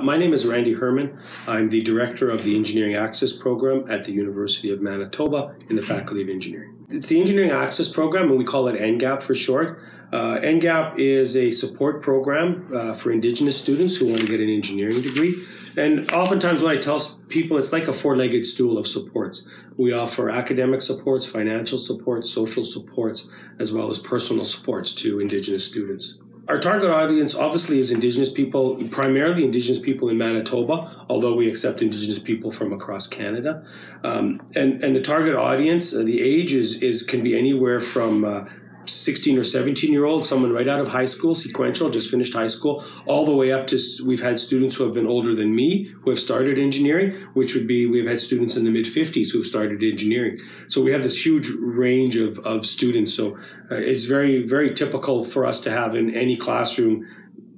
My name is Randy Herman. I'm the director of the Engineering Access Program at the University of Manitoba in the Faculty of Engineering. It's the Engineering Access Program, and we call it ENGAP for short. ENGAP is a support program for Indigenous students who want to get an engineering degree. And oftentimes when I tell people, it's like a four-legged stool of supports. We offer academic supports, financial supports, social supports, as well as personal supports to Indigenous students. Our target audience obviously is Indigenous people, primarily Indigenous people in Manitoba, although we accept Indigenous people from across Canada. And the target audience, the age can be anywhere from 16 or 17-year-old, someone right out of high school, sequential, just finished high school, all the way up to, we've had students who have been older than me who have started engineering, which would be, we've had students in the mid-50s who have started engineering. So we have this huge range of students. So it's very, very typical for us to have in any classroom,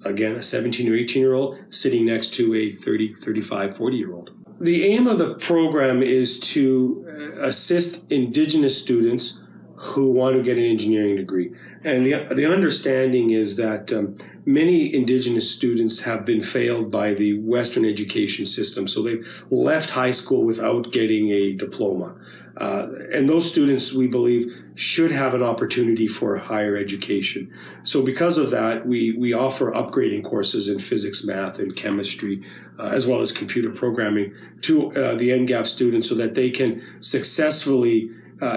again, a 17 or 18-year-old sitting next to a 30, 35, 40-year-old. The aim of the program is to assist Indigenous students who want to get an engineering degree. And the understanding is that many Indigenous students have been failed by the Western education system. So they've left high school without getting a diploma. And those students, we believe, should have an opportunity for higher education. So because of that, we offer upgrading courses in physics, math, and chemistry, as well as computer programming to the ENGAP students so that they can successfully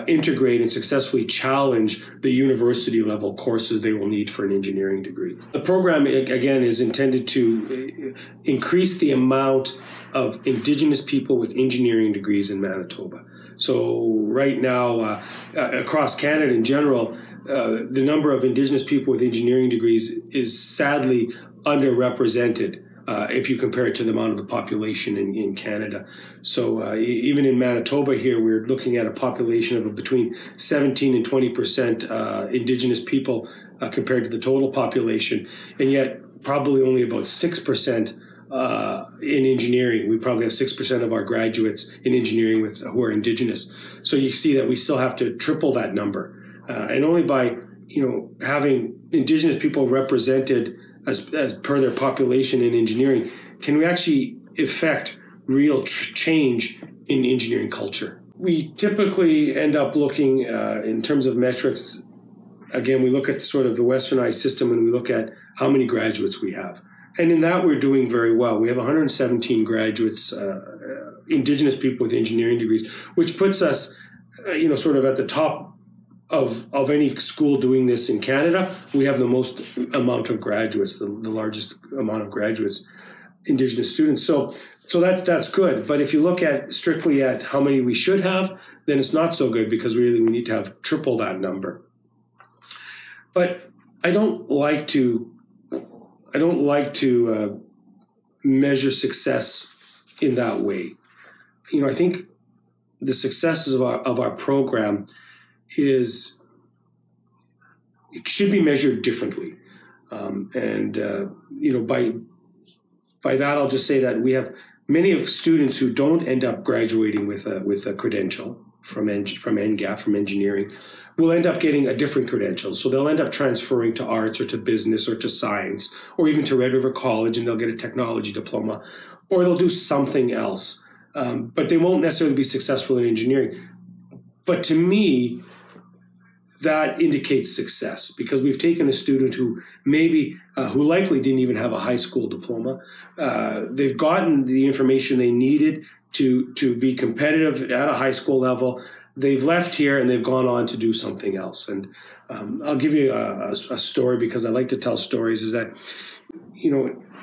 integrate and successfully challenge the university level courses they will need for an engineering degree. The program, again, is intended to increase the amount of Indigenous people with engineering degrees in Manitoba. So right now, across Canada in general, the number of Indigenous people with engineering degrees is sadly underrepresented. If you compare it to the amount of the population in Canada. So even in Manitoba here, we're looking at a population of between 17 and 20% Indigenous people compared to the total population, and yet probably only about 6% in engineering. We probably have 6% of our graduates in engineering who are Indigenous. So you see that we still have to triple that number. And only by having Indigenous people represented as per their population in engineering, can we actually effect real change in engineering culture. We typically end up looking in terms of metrics. Again, we look at sort of the westernized system and we look at how many graduates we have. And in that, we're doing very well. We have 117 graduates, Indigenous people with engineering degrees, which puts us, sort of at the top of any school doing this in Canada. We have the most amount of graduates, the largest amount of graduates, Indigenous students. So that's good. But if you look at strictly at how many we should have, then it's not so good because really we need to have triple that number. But I don't like to measure success in that way. I think the successes of our program it should be measured differently. By that, I'll just say that we have many of students who don't end up graduating with a credential from ENGAP, from engineering, will end up getting a different credential. So they'll end up transferring to arts or to business or to science or even to Red River College, and they'll get a technology diploma, or they'll do something else. But they won't necessarily be successful in engineering. But to me, that indicates success because we've taken a student who who likely didn't even have a high school diploma. They've gotten the information they needed to be competitive at a high school level. They've left here and they've gone on to do something else. And I'll give you a story because I like to tell stories. Is that,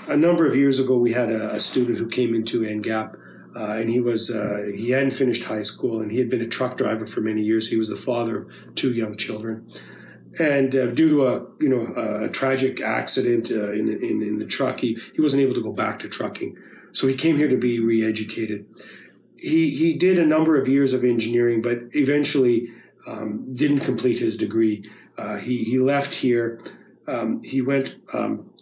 a number of years ago we had a student who came into ENGAP. And he hadn't finished high school, and he had been a truck driver for many years. He was the father of 2 young children, and due to a tragic accident in the truck, he wasn't able to go back to trucking. So he came here to be re-educated. He did a number of years of engineering, but eventually didn't complete his degree. He left here. He went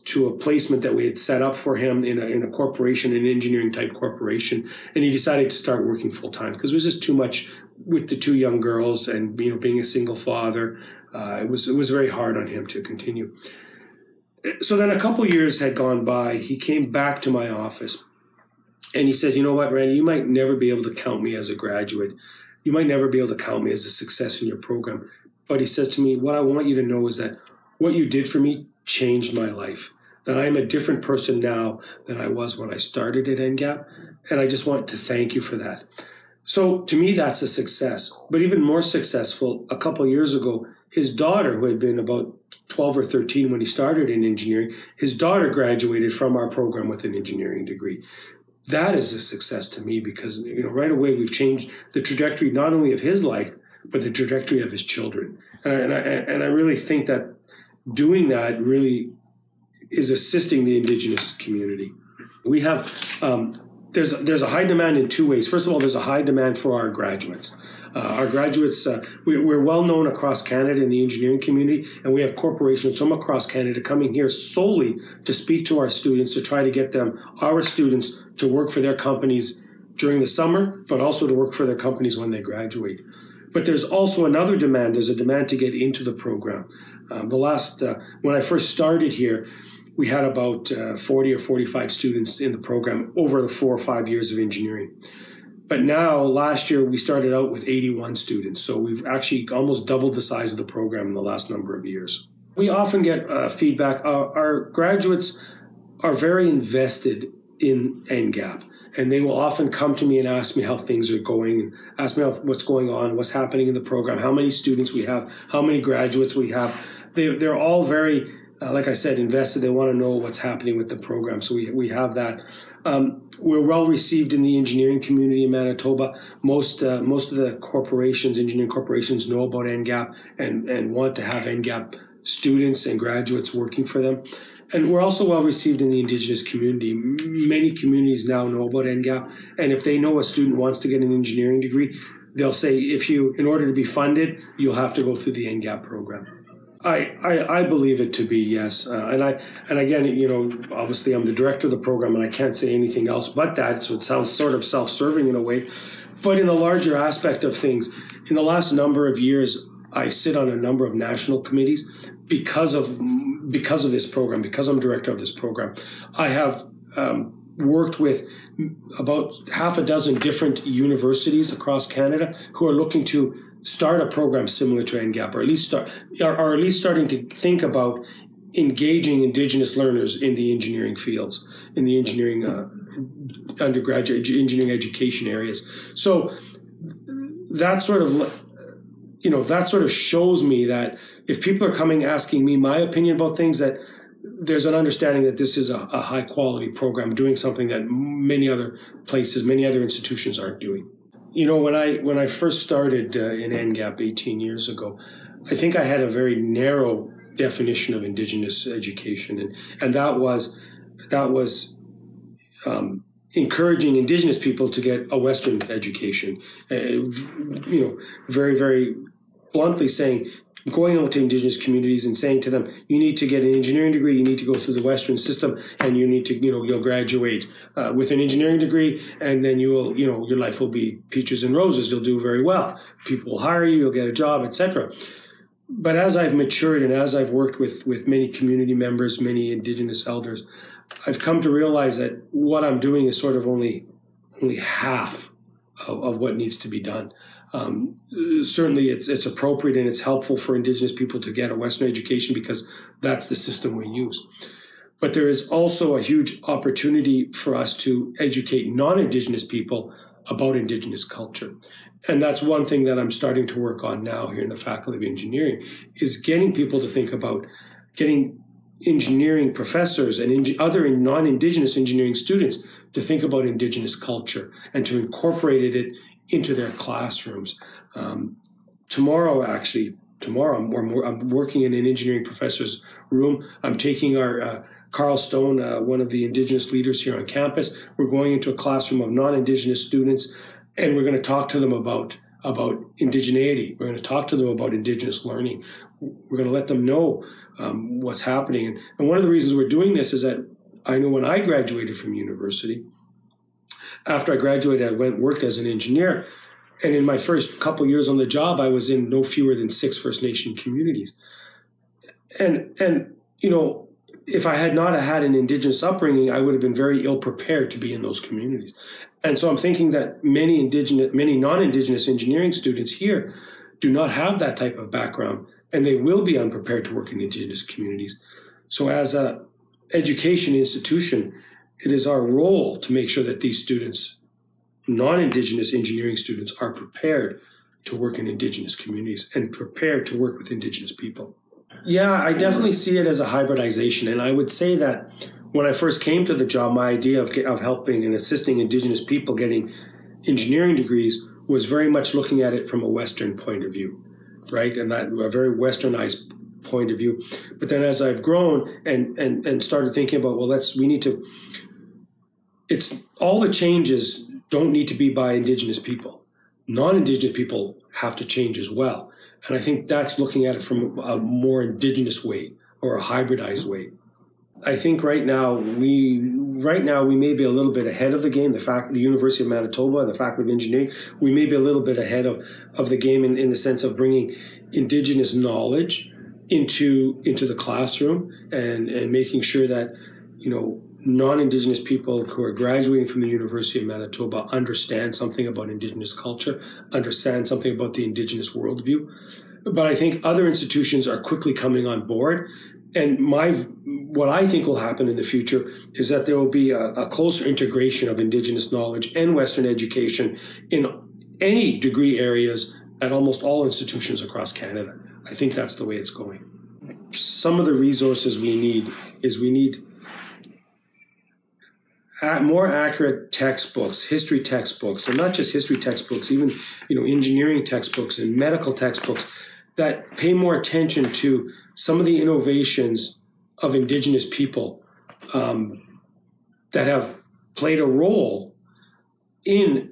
to a placement that we had set up for him in a corporation, an engineering type corporation, and he decided to start working full time because it was just too much with the 2 young girls and being a single father. It was very hard on him to continue. So then a couple years had gone by. He came back to my office and he said, you know what, Randy, you might never be able to count me as a graduate. You might never be able to count me as a success in your program. But he says to me, what I want you to know is that what you did for me changed my life, that I am a different person now than I was when I started at ENGAP. And I just want to thank you for that. So to me, that's a success. But even more successful, a couple of years ago, his daughter, who had been about 12 or 13 when he started in engineering, his daughter graduated from our program with an engineering degree. That is a success to me because, right away we've changed the trajectory not only of his life, but the trajectory of his children. And I really think that doing that really is assisting the Indigenous community. We have, there's a high demand in two ways. First of all, there's a high demand for our graduates. Our graduates, we're well known across Canada in the engineering community, and we have corporations from across Canada coming here solely to speak to our students, to try to get them, our students, to work for their companies during the summer, but also to work for their companies when they graduate. But there's also another demand. There's a demand to get into the program. When I first started here, we had about 40 or 45 students in the program over the 4 or 5 years of engineering. But now, last year, we started out with 81 students. So we've actually almost doubled the size of the program in the last number of years. We often get feedback. Our graduates are very invested in ENGAP. And they will often come to me and ask me how things are going, and ask me what's going on, what's happening in the program, how many students we have, how many graduates we have. They're all very, like I said, invested. They want to know what's happening with the program. So we have that. We're well received in the engineering community in Manitoba. Most of the corporations, engineering corporations, know about ENGAP and want to have ENGAP students and graduates working for them. And we're also well received in the Indigenous community. Many communities now know about ENGAP, and if they know a student wants to get an engineering degree, they'll say, in order to be funded, you'll have to go through the ENGAP program. I believe it to be yes, and again, obviously I'm the director of the program, and I can't say anything else but that. So it sounds sort of self-serving in a way, but in the larger aspect of things, in the last number of years, I sit on a number of national committees because of this program, because I'm director of this program. I have worked with about half a dozen different universities across Canada who are looking to start a program similar to ENGAP, or at least starting to think about engaging Indigenous learners in the engineering fields, in the engineering undergraduate engineering education areas. So that sort of shows me that if people are coming asking me my opinion about things, that there's an understanding that this is a high quality program doing something that many other places, many other institutions aren't doing. When I first started in ENGAP 18 years ago, I think I had a very narrow definition of Indigenous education, and that was encouraging Indigenous people to get a Western education. Very, very bluntly saying, going out to Indigenous communities and saying to them, you need to get an engineering degree, you need to go through the Western system, and you need to, you'll graduate with an engineering degree, and then your life will be peaches and roses. You'll do very well. People will hire you, you'll get a job, etc. But as I've matured and as I've worked with many community members, many Indigenous elders, I've come to realize that what I'm doing is sort of only half of what needs to be done. Certainly it's appropriate and it's helpful for Indigenous people to get a Western education because that's the system we use. But there is also a huge opportunity for us to educate non-Indigenous people about Indigenous culture. And that's one thing that I'm starting to work on now here in the Faculty of Engineering, is getting people to think about getting engineering professors and other non-Indigenous engineering students to think about Indigenous culture and to incorporate it into their classrooms. Tomorrow, I'm working in an engineering professor's room. I'm taking our Carl Stone, one of the Indigenous leaders here on campus. We're going into a classroom of non-Indigenous students, and we're going to talk to them about indigeneity. We're going to talk to them about Indigenous learning. We're going to let them know what's happening. And one of the reasons we're doing this is that I know when I graduated from university, after I graduated, I went and worked as an engineer. And in my first couple years on the job, I was in no fewer than 6 First Nation communities. And if I had not had an Indigenous upbringing, I would have been very ill prepared to be in those communities. And so I'm thinking that many non-Indigenous engineering students here do not have that type of background, and they will be unprepared to work in Indigenous communities. So as a education institution, it is our role to make sure that these students, non-Indigenous engineering students, are prepared to work in Indigenous communities and prepared to work with Indigenous people. Yeah, I definitely see it as a hybridization. And I would say that when I first came to the job, my idea of helping and assisting Indigenous people getting engineering degrees was very much looking at it from a Western point of view, right? And that a very Westernized point of view. But then as I've grown and started thinking about, well, it's all the changes don't need to be by Indigenous people. Non-Indigenous people have to change as well. And I think that's looking at it from a more Indigenous way or a hybridized way. I think right now we may be a little bit ahead of the game. The University of Manitoba and the Faculty of Engineering, we may be a little bit ahead of the game in the sense of bringing Indigenous knowledge into the classroom and making sure that, non-Indigenous people who are graduating from the University of Manitoba understand something about Indigenous culture, understand something about the Indigenous worldview. But I think other institutions are quickly coming on board. And what I think will happen in the future is that there will be a closer integration of Indigenous knowledge and Western education in any degree areas at almost all institutions across Canada. I think that's the way it's going. Some of the resources we need more accurate textbooks, history textbooks, and not just history textbooks, even engineering textbooks and medical textbooks that pay more attention to some of the innovations of Indigenous people that have played a role in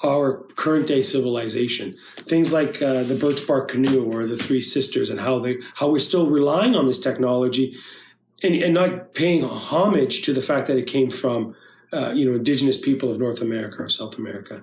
our current day civilization. Things like the birch bark canoe or the Three Sisters, and how we're still relying on this technology and not paying homage to the fact that it came from Indigenous people of North America or South America.